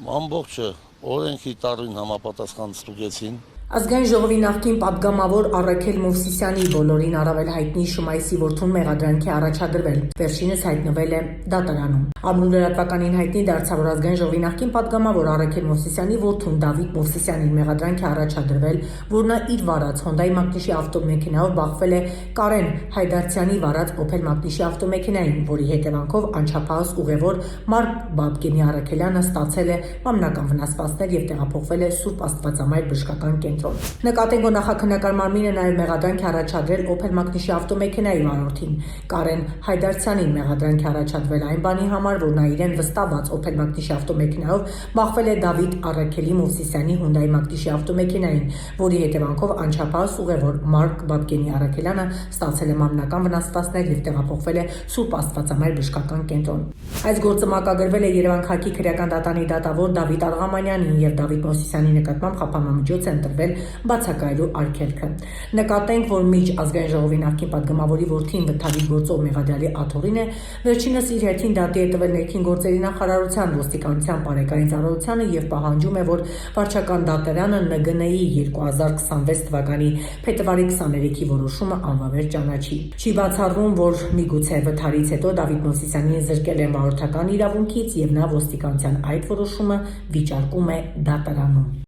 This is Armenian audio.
ամբողջը օրենքի տառին համապատասխան ստուգեցին։ Ազգային ժողովի նախկին պատգամավոր Առաքել Մովսիսյանի բոլորին առավել հայտնի Շմայսի որդուն մեղադրանքի առաջադրվել, վերջինս հայտնվել է դատարանում։ Ամռան-լրատվականին հայտնի դարձավ, որ Ազգային ժողովի նախկին պատգամավոր Առաքել Մովսիսյանի որդուն Դավիթ Մովսիսյանին մեղադրանքի առաջադրվել, որ նա իր վարած Հոնդայի մակնիշի ավտոմեքենայով բախվել է Կարեն Հայդարցյանի վարած Օփել մակնիշի ավտոմեքենային, որի հետևանքով անչափահաս ուղևոր Մարկ Բաբկենի Առաքելյանը ստացել է մամնական վնասվածքներ եւ տեղափոխվել է Սուրբ Աստվածամայր բժշկական կենտրոն։ Նկատենք, որ նախաքննական մարմինը նաև մեղադրանք է առաջադրել Օփել մակնիշի ավտոմեքենայի վարորդին Կարեն Հայդարցյանին մեղադրանք է առաջադրվել այն բանի համար, որ նա իրեն վստահված Օփել մակնիշի ավտոմեքենայով բախվել է Դավիթ Առաքելի Մովսիսյանի Հոնդայի մակնիշի ավտոմեքենային, որի հետևանքով անչափահաս ուղևոր Մարկ Բաբկենի Առաքելյանը ստացել է մամնական վնասվածքներ եւ տեղափոխվել է Սուրբ Աստվածամայր բժշկական կենտրոն։ Այս գործը մակագրվել է Երևան քաղաքի քրեական դատանի դատավոր Դավիթ Արղամանյանին եւ Դավիթ Մովսիսյանի նկատմամբ խափանամիջոց է ընտրվել բացակայելու արգելքը։ Նկատենք, որ միջ Ազգային ժողովի նախկին պատգամավորի որդին վթարի գործով մեղադրյալի աթոռին է, վերջինս իր հերթին դատի է տվել ներքին գործերի նախարարության, ոստիկանության բարեկային ծառայությանը եւ պահանջում է, որ վարչական դատարանը ՆԳՆ-ի 2026 թվականի փետրվարի 23-ի որոշումը անվավեր ճանաչի։ Չի բացառվում, որ միգուցե վթարից հետո Դավիթ Մովսիսյանին զրկել են վարորդական իրավունքից եւ նա ոստիկանության այդ որոշումը վիճարկում է դատարանում։